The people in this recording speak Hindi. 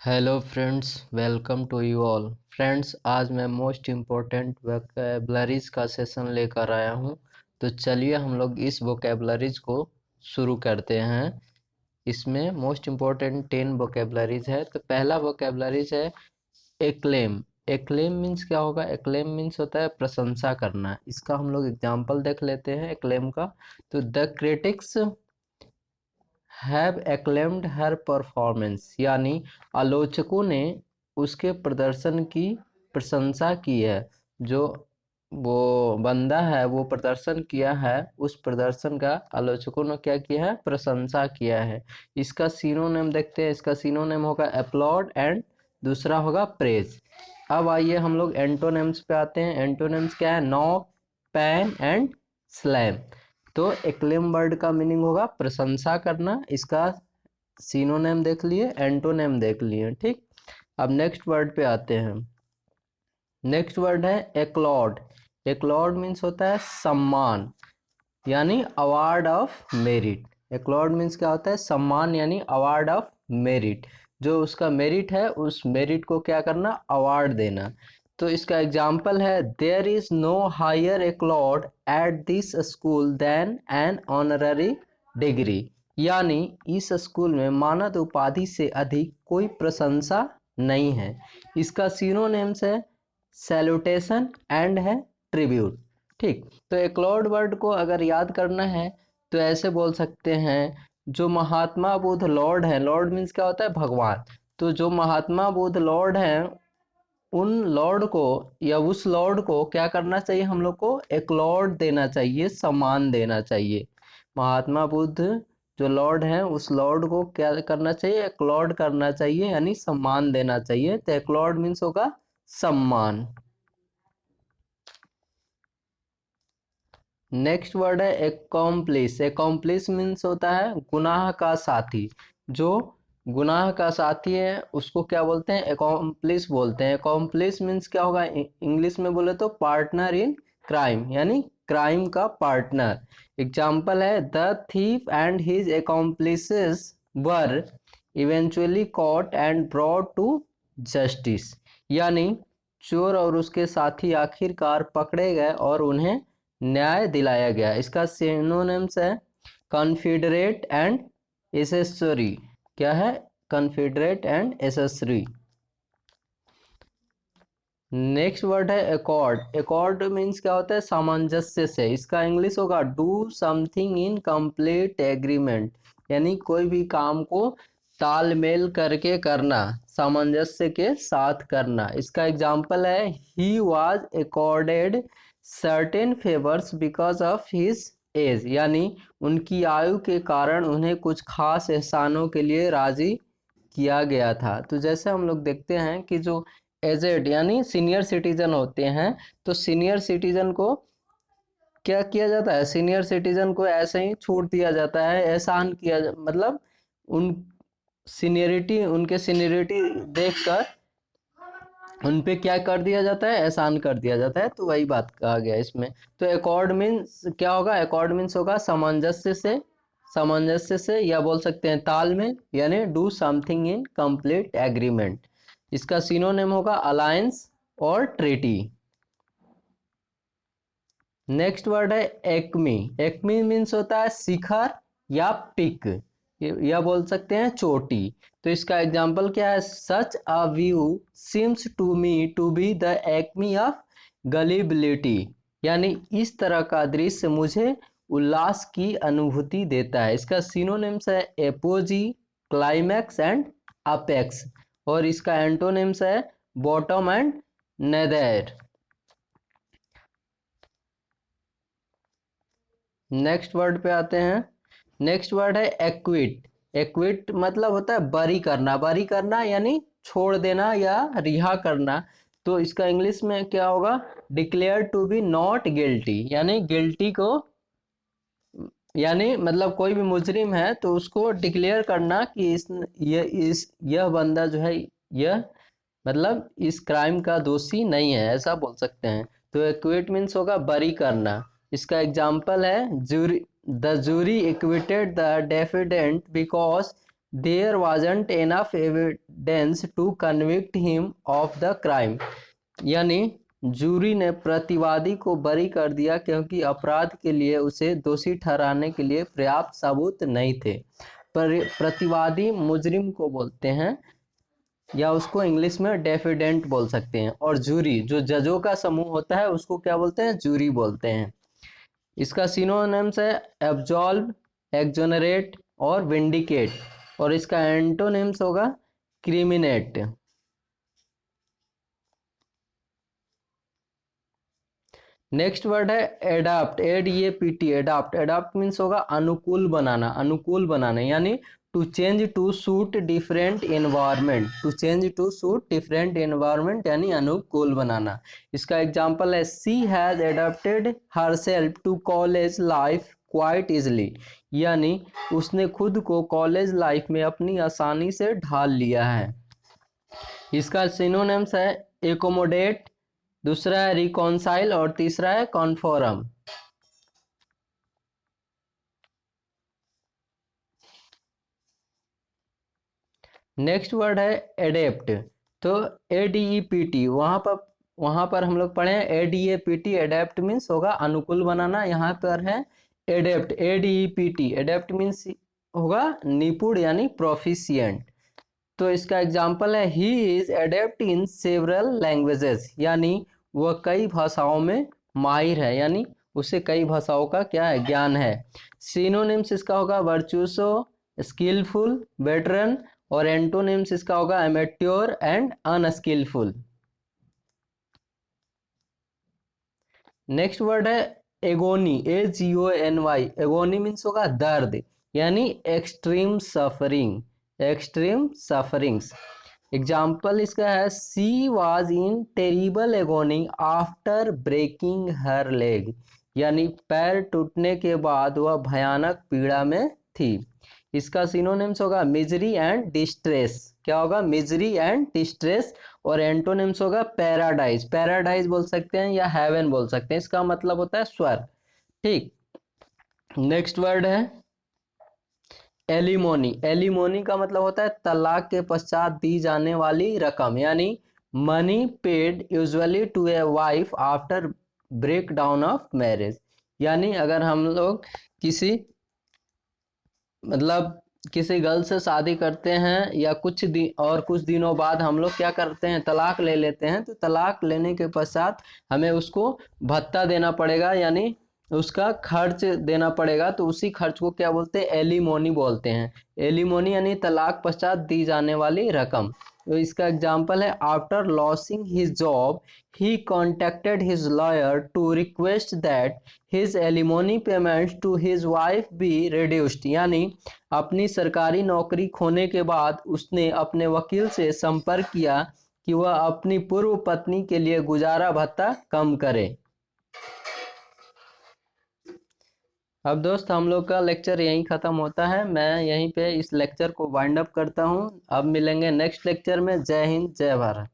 Hello friends, welcome to you all. Friends, आज मैं मोस्ट इम्पोर्टेंट वोकेबलरीज का सेशन लेकर आया हूँ। तो चलिए हम लोग इस वोकेबलरीज को शुरू करते हैं। इसमें मोस्ट इम्पोर्टेंट 10 वोकेबलरीज है। तो पहला वोकेबलरीज है एक्लेम। एक्लेम मीन्स क्या होगा? एक्लेम मीन्स होता है प्रशंसा करना। इसका हम लोग एग्जाम्पल देख लेते हैं एक्लेम का। तो the critics have acclaimed her performance, यानी आलोचकों ने उसके प्रदर्शन की प्रशंसा की है। जो वो बंदा है वो प्रदर्शन किया है, उस प्रदर्शन का आलोचकों ने क्या किया है? प्रशंसा किया है। इसका सिनोनिम देखते हैं। इसका सिनोनिम होगा अपलॉड एंड दूसरा होगा प्रेज। अब आइए हम लोग एंटोनिम्स पे आते हैं। एंटोनिम्स क्या है? Knock, pan and slam. तो एक्लेम वर्ड का मीनिंग होगा प्रशंसा करना। इसका सिनोनिम देख लिए, एंटोनिम देख लिए। ठीक, अब नेक्स्ट वर्ड पे आते हैं। नेक्स्ट वर्ड है एक्लॉड। एक्लॉड मीन्स होता है सम्मान, यानी अवार्ड ऑफ मेरिट। एक्लॉड मीन्स क्या होता है? सम्मान यानी अवार्ड ऑफ मेरिट। जो उसका मेरिट है उस मेरिट को क्या करना? अवार्ड देना। तो इसका एग्जाम्पल है there is no higher accolade at this school than an honorary degree, यानी इस स्कूल में मानद उपाधि से अधिक कोई प्रशंसा नहीं है। इसका सिनोनिम्स है सैल्यूटेशन एंड है ट्रिब्यूट। ठीक, तो एक्लॉड वर्ड को अगर याद करना है तो ऐसे बोल सकते हैं, जो महात्मा बुद्ध लॉर्ड है। लॉर्ड मीन्स क्या होता है? भगवान। तो जो महात्मा बुद्ध लॉर्ड हैं, उन लॉर्ड को या उस लॉर्ड को क्या करना चाहिए? हम लोग को एक्लॉड देना चाहिए, सम्मान देना चाहिए। महात्मा बुद्ध जो लॉर्ड हैं उस लॉर्ड को क्या करना चाहिए? एक्लॉड करना चाहिए, यानी सम्मान देना चाहिए। तो एक्लॉड मीन्स होगा सम्मान। नेक्स्ट वर्ड है एकॉम्प्लिस। एकॉम्प्लिस मीन्स होता है गुनाह का साथी। जो गुनाह का साथी है उसको क्या बोलते हैं? एकॉम्प्लिस बोलते हैं। एकॉम्प्लिस मीन्स क्या होगा? इंग्लिश में बोले तो पार्टनर इन क्राइम, यानी क्राइम का पार्टनर। एग्जाम्पल है the thief and his accomplices were eventually caught and brought to justice, यानी चोर और उसके साथी आखिरकार पकड़े गए और उन्हें न्याय दिलाया गया। इसका सिनोनिम्स है कॉन्फिडरेट एंड एसेसरी। क्या है? कॉन्फिडरेट एंड एसेसरी। नेक्स्ट वर्ड है एकॉर्ड। एकॉर्ड मीन्स क्या होता है? सामंजस्य से। इसका इंग्लिश होगा do something in complete agreement, यानी कोई भी काम को तालमेल करके करना, सामंजस्य के साथ करना। इसका एग्जाम्पल है he was accorded certain favours because of his age, यानी उनकी आयु के कारण उन्हें कुछ खास एहसानों के लिए राजी किया गया था। तो जैसे हम लोग देखते हैं कि जो एजेड यानी सीनियर सिटीजन होते हैं, तो सीनियर सिटीजन को क्या किया जाता है? सीनियर सिटीजन को ऐसे ही छूट दिया जाता है, एहसान मतलब उन सीनियरिटी, उनके सीनियरिटी देखकर उन पे क्या कर दिया जाता है? एहसान कर दिया जाता है। तो वही बात कहा गया इसमें। तो एकॉर्ड मीन्स क्या होगा? एकॉर्ड मीन्स होगा सामंजस्य से। सामंजस्य से या बोल सकते हैं तालमेल, यानी do something in complete agreement. इसका सिनोनिम होगा अलायंस और ट्रीटी। नेक्स्ट वर्ड है एक्मी। एक्मी मीन्स होता है शिखर या पिक, या बोल सकते हैं चोटी। तो इसका एग्जाम्पल क्या है? Such a view seems to me to be the acme of gullibility, यानी इस तरह का दृश्य मुझे उल्लास की अनुभूति देता है। इसका सिनोनिम्स है एपोजी, क्लाइमैक्स एंड अपेक्स। और इसका एंटोनिम्स है bottom and nether. Next word पे आते हैं। नेक्स्ट वर्ड है एक्विट। एक्विट मतलब होता है बरी करना। बरी करना यानी छोड़ देना या रिहा करना। तो इसका इंग्लिश में क्या होगा? Declare to be not guilty, यानी गिल्टी को, यानी मतलब कोई भी मुजरिम है तो उसको डिक्लेयर करना कि यह बंदा जो है, यह मतलब इस क्राइम का दोषी नहीं है, ऐसा बोल सकते हैं। तो एक्विट मीन्स होगा बरी करना। इसका एग्जाम्पल है jury, the jury acquitted the defendant because there wasn't enough evidence to convict him of the crime, यानी जूरी ने प्रतिवादी को बरी कर दिया क्योंकि अपराध के लिए उसे दोषी ठहराने के लिए पर्याप्त सबूत नहीं थे। प्रतिवादी मुजरिम को बोलते हैं या उसको इंग्लिश में डेफिडेंट बोल सकते हैं, और जूरी जो जजों का समूह होता है उसको क्या बोलते हैं, जूरी बोलते हैं। इसका सिनोनिम्स है एब्जॉल्व, एक्सोनरेट और विंडिकेट, और इसका एंटोनिम्स होगा क्रिमिनेट। नेक्स्ट वर्ड है adapt, ADAPT, adapt. Adapt means होगा अनुकूल बनाना, अनुकूल बनाना, यानी to change to suit different environment, to change to suit different environment यानी अनुकूल बनाना। इसका एग्जांपल है she has adapted herself to college life quite easily, यानी उसने खुद को कॉलेज लाइफ में अपनी आसानी से ढाल लिया है। इसका सिनोनिम्स है एकोमोडेट, दूसरा है रिकॉन्साइल और तीसरा है कॉन्फॉर्म। नेक्स्ट वर्ड है एडेप्ट, तो ADEPT, वहां पर हम लोग पढ़े हैं ADAPT, एडेप्ट मीन्स होगा अनुकूल बनाना। यहाँ पर है एडेप्ट, ADEPT, एडेप्ट मीन्स होगा निपुण यानी प्रोफिशिएंट। तो इसका एग्जाम्पल है he is adept in several languages, यानी वह कई भाषाओं में माहिर है, यानी उसे कई भाषाओं का क्या है, ज्ञान है। सिनोनिम्स इसका होगा वर्चुसो, स्किलफुल, वेटरन, और एंटोनिम्स इसका होगा amateur and unskilful. Next word है एगोनी, AGONY, एगोनी मीन्स होगा दर्द, यानी extreme suffering, extreme sufferings. Example इसका है she was in terrible agony after breaking her leg, यानी पैर टूटने के बाद वह भयानक पीड़ा में थी। इसका सिनोनिम्स होगा मिजरी एंड डिस्ट्रेस, क्या होगा, मिजरी एंड डिस्ट्रेस, और एंटोनिम्स होगा पैराडाइज, पैराडाइज बोल सकते हैं या हेवन बोल सकते हैं, इसका मतलब होता है स्वर्ग। ठीक, नेक्स्ट वर्ड है एलिमोनी, एलिमोनी का मतलब होता है तलाक के पश्चात दी जाने वाली रकम, यानी money paid usually to a wife after break down of marriage, यानी अगर हम लोग किसी मतलब किसी गर्ल से शादी करते हैं या कुछ दिनों बाद हम लोग क्या करते हैं, तलाक ले लेते हैं, तो तलाक लेने के पश्चात हमें उसको भत्ता देना पड़ेगा, यानी उसका खर्च देना पड़ेगा, तो उसी खर्च को क्या बोलते हैं, एलिमोनी बोलते हैं। एलिमोनी यानी तलाक पश्चात दी जाने वाली रकम। तो इसका एग्जाम्पल है after losing his job he contacted his lawyer to request that his alimony payment to his wife be reduced, यानी अपनी सरकारी नौकरी खोने के बाद उसने अपने वकील से संपर्क किया कि वह अपनी पूर्व पत्नी के लिए गुजारा भत्ता कम करे। अब दोस्त हम लोग का लेक्चर यहीं ख़त्म होता है, मैं यहीं पे इस लेक्चर को वाइंड अप करता हूँ। अब मिलेंगे नेक्स्ट लेक्चर में। जय हिंद, जय भारत।